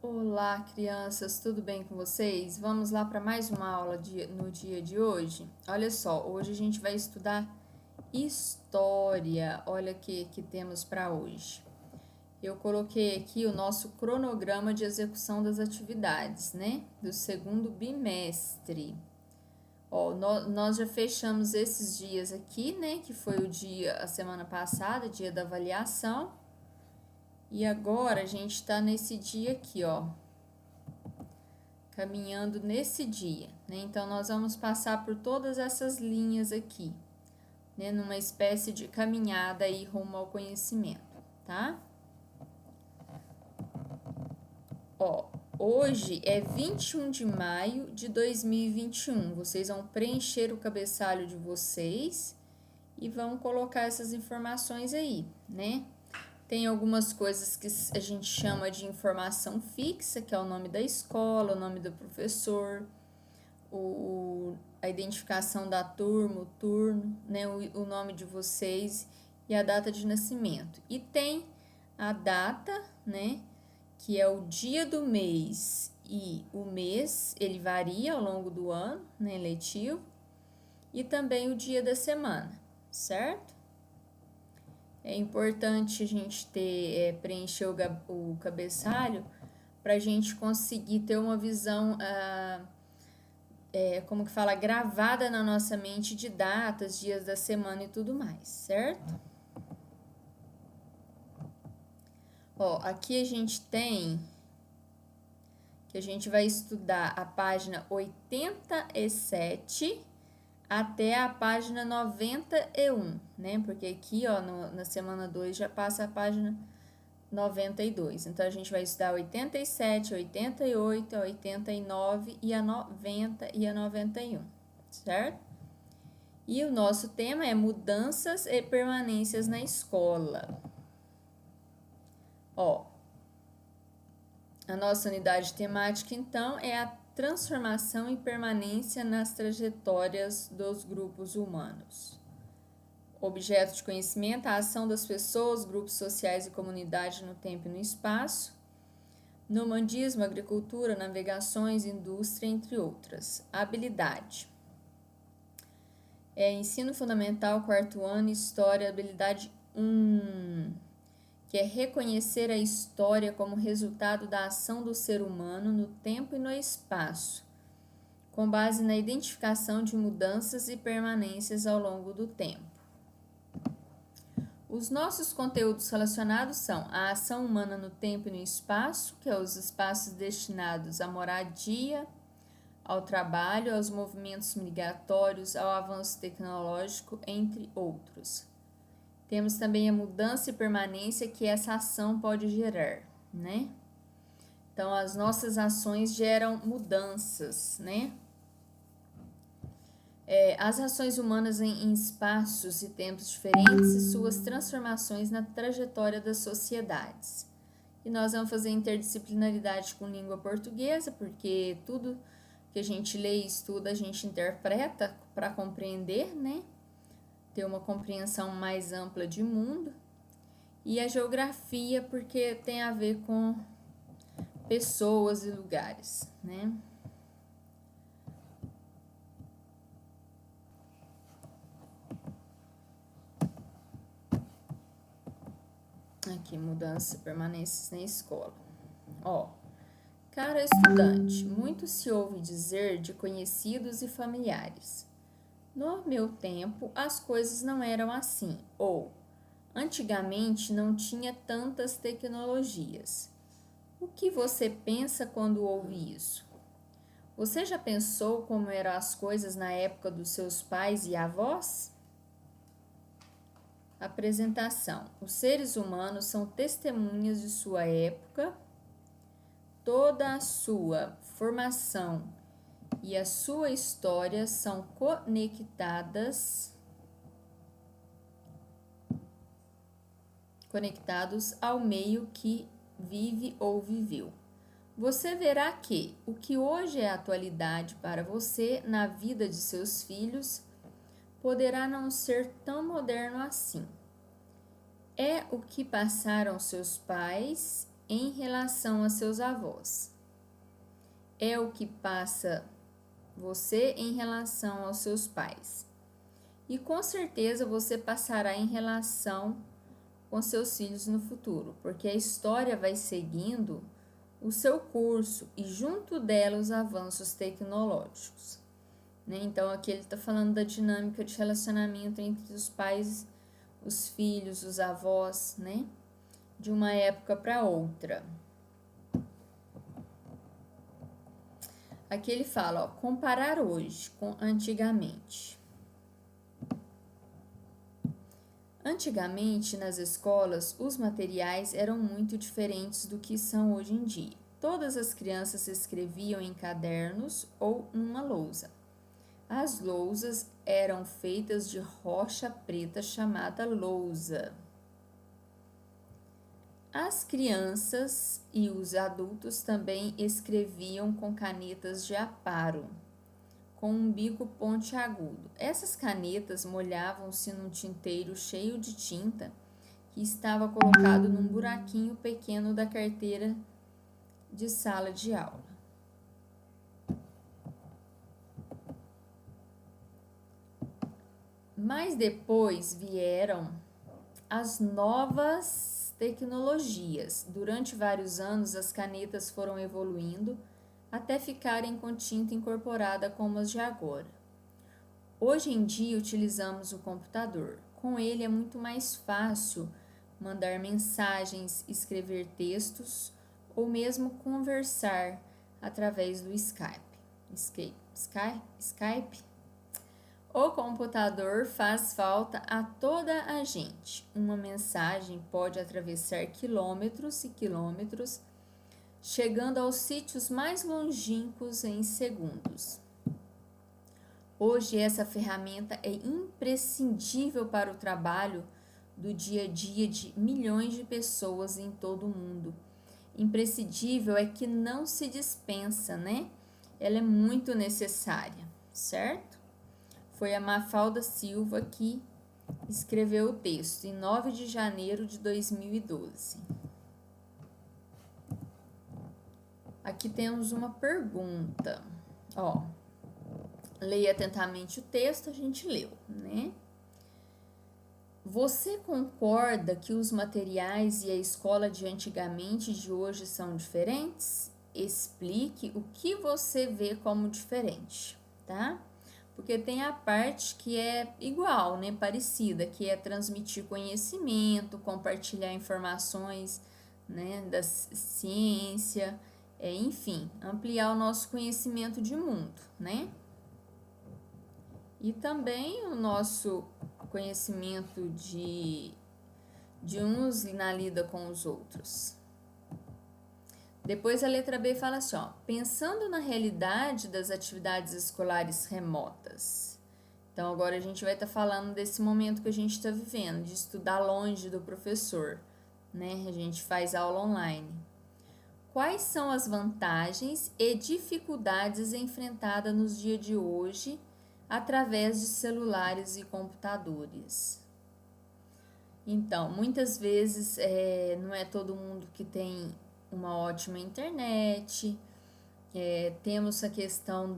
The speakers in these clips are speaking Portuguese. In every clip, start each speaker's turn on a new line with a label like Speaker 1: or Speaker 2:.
Speaker 1: Olá, crianças, tudo bem com vocês? Vamos lá para mais uma aula no dia de hoje? Olha só, hoje a gente vai estudar história. Olha que temos para hoje. Eu coloquei aqui o nosso cronograma de execução das atividades, né? Do segundo bimestre. Ó, nós já fechamos esses dias aqui, né? Que foi a semana passada, dia da avaliação. E agora a gente está nesse dia aqui, ó. Caminhando nesse dia, né? Então, nós vamos passar por todas essas linhas aqui, né? Numa espécie de caminhada aí rumo ao conhecimento, tá? Ó, hoje é 21 de maio de 2021. Vocês vão preencher o cabeçalho de vocês e vão colocar essas informações aí, né? Tem algumas coisas que a gente chama de informação fixa, que é o nome da escola, o nome do professor, a identificação da turma, o turno, né, o nome de vocês e a data de nascimento. E tem a data, né, que é o dia do mês e o mês, ele varia ao longo do ano, né, letivo, e também o dia da semana, certo? É importante a gente preencher o cabeçalho para a gente conseguir ter uma visão, como que fala, gravada na nossa mente de datas, dias da semana e tudo mais, certo? Ó, aqui a gente tem que a gente vai estudar a página 87 até a página 91, né? Porque aqui, ó, na semana 2 já passa a página 92. Então, a gente vai estudar 87, 88, 89 e a 90 e a 91, certo? E o nosso tema é mudanças e permanências na escola. Ó, a nossa unidade temática, então, é a transformação e permanência nas trajetórias dos grupos humanos. Objeto de conhecimento, a ação das pessoas, grupos sociais e comunidade no tempo e no espaço. Nomandismo, agricultura, navegações, indústria, entre outras. Habilidade. Ensino fundamental, quarto ano, história, habilidade 1, que é reconhecer a história como resultado da ação do ser humano no tempo e no espaço, com base na identificação de mudanças e permanências ao longo do tempo. Os nossos conteúdos relacionados são a ação humana no tempo e no espaço, que é os espaços destinados à moradia, ao trabalho, aos movimentos migratórios, ao avanço tecnológico, entre outros. Temos também a mudança e permanência que essa ação pode gerar, né? Então, as nossas ações geram mudanças, né? As ações humanas em espaços e tempos diferentes e suas transformações na trajetória das sociedades. E nós vamos fazer interdisciplinaridade com língua portuguesa, porque tudo que a gente lê e estuda, a gente interpreta para compreender, né? Ter uma compreensão mais ampla de mundo. E a geografia, porque tem a ver com pessoas e lugares, né? Aqui, mudança e permanências na escola. Ó, cara estudante, muito se ouve dizer de conhecidos e familiares. No meu tempo, as coisas não eram assim, ou antigamente não tinha tantas tecnologias. O que você pensa quando ouve isso? Você já pensou como eram as coisas na época dos seus pais e avós? Apresentação. Os seres humanos são testemunhas de sua época. Toda a sua formação e a sua história são conectados ao meio que vive ou viveu. Você verá que o que hoje é atualidade para você na vida de seus filhos poderá não ser tão moderno assim. É o que passaram seus pais em relação a seus avós. É o que passa você em relação aos seus pais. E com certeza você passará em relação com seus filhos no futuro, porque a história vai seguindo o seu curso e junto dela os avanços tecnológicos, né? Então aqui ele está falando da dinâmica de relacionamento entre os pais, os filhos, os avós, né? De uma época para outra. Aqui ele fala, ó, comparar hoje com antigamente. Antigamente, nas escolas, os materiais eram muito diferentes do que são hoje em dia. Todas as crianças escreviam em cadernos ou numa lousa. As lousas eram feitas de rocha preta chamada lousa. As crianças e os adultos também escreviam com canetas de aparo, com um bico pontiagudo. Essas canetas molhavam-se num tinteiro cheio de tinta que estava colocado num buraquinho pequeno da carteira de sala de aula. Mas depois vieram as novas tecnologias. Durante vários anos, as canetas foram evoluindo até ficarem com tinta incorporada como as de agora. Hoje em dia utilizamos o computador. Com ele é muito mais fácil mandar mensagens, escrever textos ou mesmo conversar através do Skype. O computador faz falta a toda a gente. Uma mensagem pode atravessar quilômetros e quilômetros, chegando aos sítios mais longínquos em segundos. Hoje essa ferramenta é imprescindível para o trabalho do dia a dia de milhões de pessoas em todo o mundo. Imprescindível é que não se dispensa, né? Ela é muito necessária, certo? Foi a Mafalda Silva que escreveu o texto em 9 de janeiro de 2012. Aqui temos uma pergunta, ó, leia atentamente o texto, a gente leu, né? Você concorda que os materiais e a escola de antigamente e de hoje são diferentes? Explique o que você vê como diferente, tá? Porque tem a parte que é igual, né, parecida, que é transmitir conhecimento, compartilhar informações, né, da ciência, enfim, ampliar o nosso conhecimento de mundo, né? E também o nosso conhecimento de uns na lida com os outros. Depois a letra B fala assim, ó, pensando na realidade das atividades escolares remotas. Então agora a gente vai estar falando desse momento que a gente está vivendo, de estudar longe do professor, né? A gente faz aula online. Quais são as vantagens e dificuldades enfrentadas nos dias de hoje através de celulares e computadores? Então, muitas vezes não é todo mundo que tem uma ótima internet, temos a questão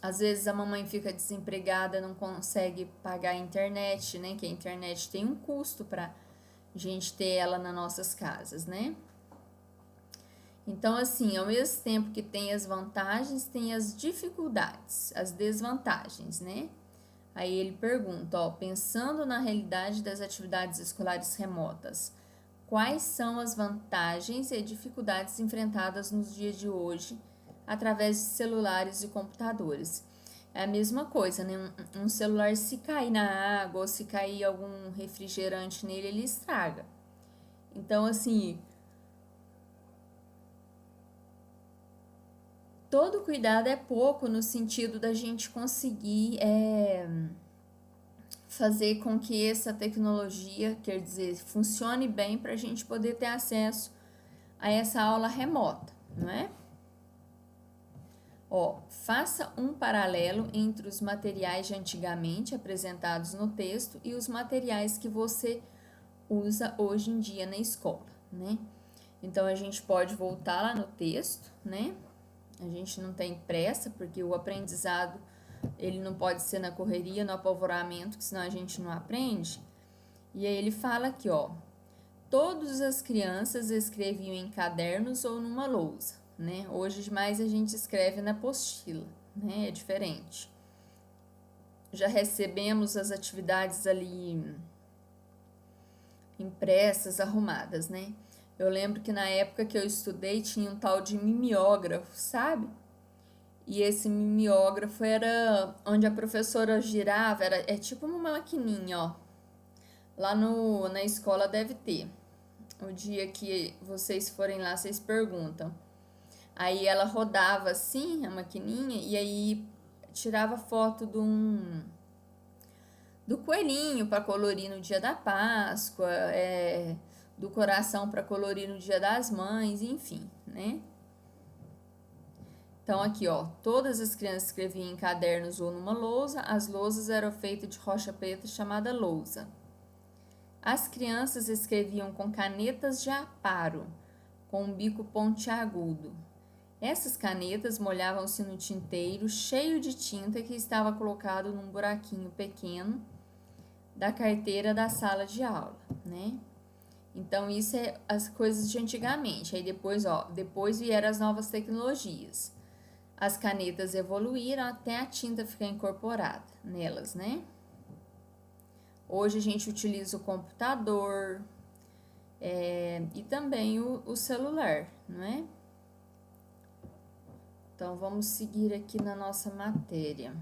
Speaker 1: às vezes a mamãe fica desempregada, não consegue pagar a internet, né? Que a internet tem um custo para gente ter ela nas nossas casas, né? Então, assim, ao mesmo tempo que tem as vantagens, tem as dificuldades, as desvantagens, né? Aí ele pergunta, ó, pensando na realidade das atividades escolares remotas, quais são as vantagens e dificuldades enfrentadas nos dias de hoje através de celulares e computadores? É a mesma coisa, né? Um celular, se cair na água ou se cair algum refrigerante nele, ele estraga. Então, assim, todo cuidado é pouco no sentido da gente conseguir fazer com que essa tecnologia, quer dizer, funcione bem para a gente poder ter acesso a essa aula remota, não é? Ó, faça um paralelo entre os materiais de antigamente apresentados no texto e os materiais que você usa hoje em dia na escola, né? Então, a gente pode voltar lá no texto, né? A gente não tem pressa, porque o aprendizado, ele não pode ser na correria, no apavoramento, que senão a gente não aprende. E aí ele fala aqui, ó. Todas as crianças escreviam em cadernos ou numa lousa, né? Hoje mais a gente escreve na apostila, né? É diferente. Já recebemos as atividades ali impressas, arrumadas, né? Eu lembro que na época que eu estudei tinha um tal de mimeógrafo, sabe? E esse mimeógrafo era onde a professora girava, é tipo uma maquininha, ó. Lá na escola deve ter. O dia que vocês forem lá, vocês perguntam. Aí ela rodava assim, a maquininha, e aí tirava foto do coelhinho para colorir no dia da Páscoa, do coração para colorir no dia das mães, enfim, né? Então aqui, ó, todas as crianças escreviam em cadernos ou numa lousa, as lousas eram feitas de rocha preta chamada lousa. As crianças escreviam com canetas de aparo, com um bico pontiagudo. Essas canetas molhavam-se no tinteiro cheio de tinta que estava colocado num buraquinho pequeno da carteira da sala de aula, né? Então, isso é as coisas de antigamente. Aí depois vieram as novas tecnologias. As canetas evoluíram até a tinta ficar incorporada nelas, né? Hoje a gente utiliza o computador e também o celular, não é? Então, vamos seguir aqui na nossa matéria.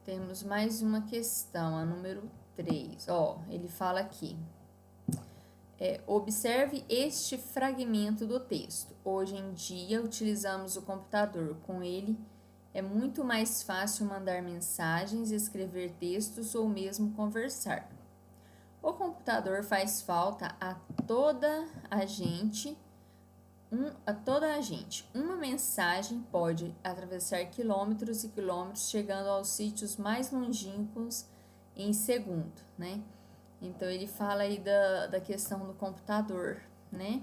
Speaker 1: Temos mais uma questão, a número 3. Ó, ele fala aqui. Observe este fragmento do texto. Hoje em dia, utilizamos o computador. Com ele, é muito mais fácil mandar mensagens, escrever textos ou mesmo conversar. O computador faz falta a toda a gente. Uma mensagem pode atravessar quilômetros e quilômetros, chegando aos sítios mais longínquos em segundo, né? Então, ele fala aí da questão do computador, né?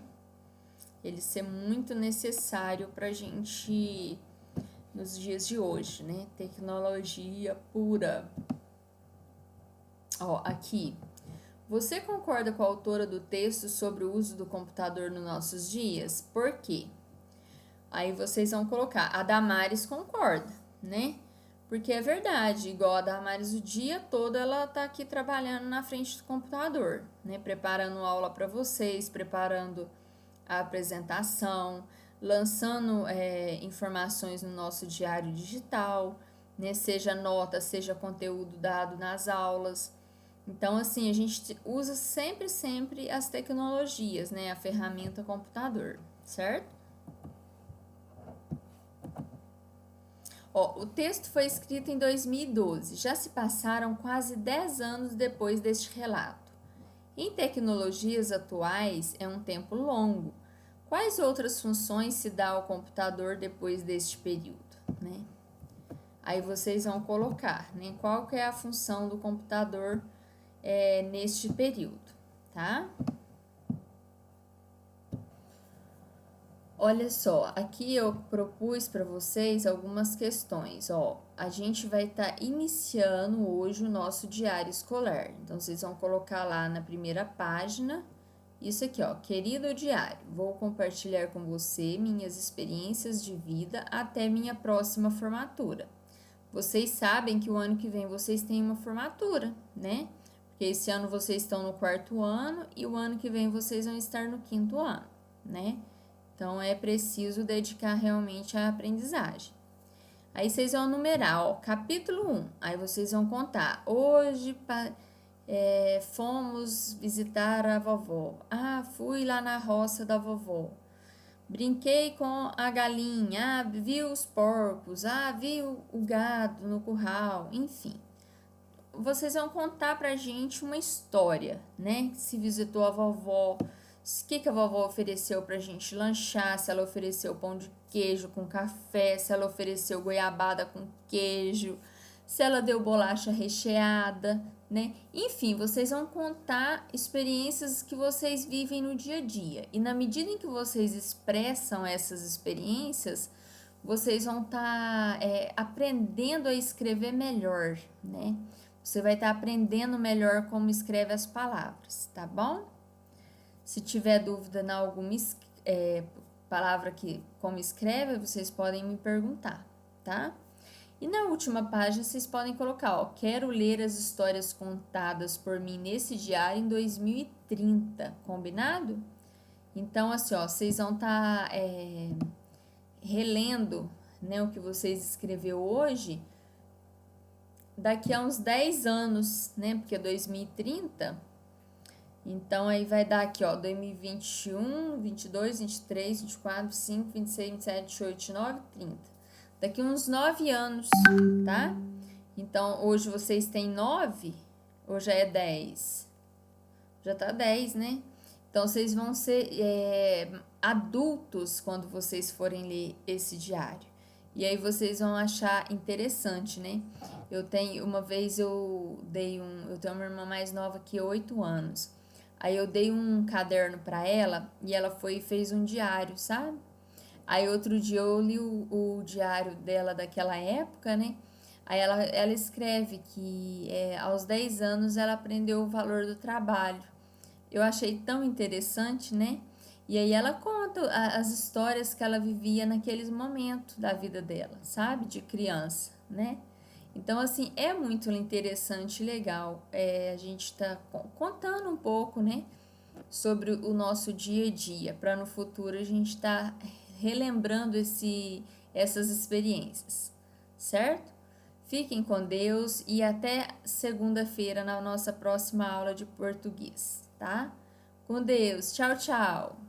Speaker 1: Ele ser muito necessário para a gente nos dias de hoje, né? Tecnologia pura. Ó, aqui. Você concorda com a autora do texto sobre o uso do computador nos nossos dias? Por quê? Aí vocês vão colocar, a Damares concorda, né? Porque é verdade, igual a Damares o dia todo ela tá aqui trabalhando na frente do computador, né? Preparando aula para vocês, preparando a apresentação, lançando informações no nosso diário digital, né? Seja nota, seja conteúdo dado nas aulas. Então, assim, a gente usa sempre as tecnologias, né? A ferramenta computador, certo? Ó, o texto foi escrito em 2012, já se passaram quase 10 anos depois deste relato. Em tecnologias atuais, é um tempo longo. Quais outras funções se dá ao computador depois deste período, né? Aí vocês vão colocar, né? Qual que é a função do computador neste período, tá? Olha só, aqui eu propus para vocês algumas questões, ó. A gente vai estar iniciando hoje o nosso diário escolar. Então, vocês vão colocar lá na primeira página, isso aqui, ó. Querido diário, vou compartilhar com você minhas experiências de vida até minha próxima formatura. Vocês sabem que o ano que vem vocês têm uma formatura, né? Porque esse ano vocês estão no 4º ano e o ano que vem vocês vão estar no 5º ano, né? Então, é preciso dedicar realmente à aprendizagem. Aí, vocês vão numerar, ó, capítulo 1. Aí, vocês vão contar. Hoje, fomos visitar a vovó. Ah, fui lá na roça da vovó. Brinquei com a galinha. Ah, vi os porcos. Ah, vi o gado no curral. Enfim. Vocês vão contar pra gente uma história, né? Se visitou a vovó, O que a vovó ofereceu pra gente lanchar, se ela ofereceu pão de queijo com café, se ela ofereceu goiabada com queijo, se ela deu bolacha recheada, né? Enfim, vocês vão contar experiências que vocês vivem no dia a dia. E na medida em que vocês expressam essas experiências, vocês vão estar aprendendo a escrever melhor, né? Você vai estar aprendendo melhor como escreve as palavras, tá bom? Se tiver dúvida na alguma palavra que como escreve, vocês podem me perguntar, tá? E na última página vocês podem colocar, ó, quero ler as histórias contadas por mim nesse diário em 2030, combinado? Então, assim, ó, vocês vão estar relendo, né, o que vocês escreveu hoje daqui a uns 10 anos, né, porque é 2030. Então, aí vai dar aqui, ó, 2021, 22, 23, 24, 25, 26, 27, 28, 29, 30. Daqui uns 9 anos, tá? Então, hoje vocês têm 9, ou já é 10? Já tá 10, né? Então, vocês vão ser adultos quando vocês forem ler esse diário. E aí vocês vão achar interessante, né? Uma vez eu tenho uma irmã mais nova que 8 anos. Aí eu dei um caderno para ela e ela foi e fez um diário, sabe? Aí outro dia eu li o diário dela daquela época, né? Aí ela escreve que aos 10 anos ela aprendeu o valor do trabalho. Eu achei tão interessante, né? E aí ela conta as histórias que ela vivia naqueles momentos da vida dela, sabe? De criança, né? Então, assim, é muito interessante e legal a gente tá contando um pouco, né? Sobre o nosso dia a dia, para no futuro a gente estar relembrando essas experiências, certo? Fiquem com Deus e até segunda-feira na nossa próxima aula de português, tá? Com Deus. Tchau, tchau.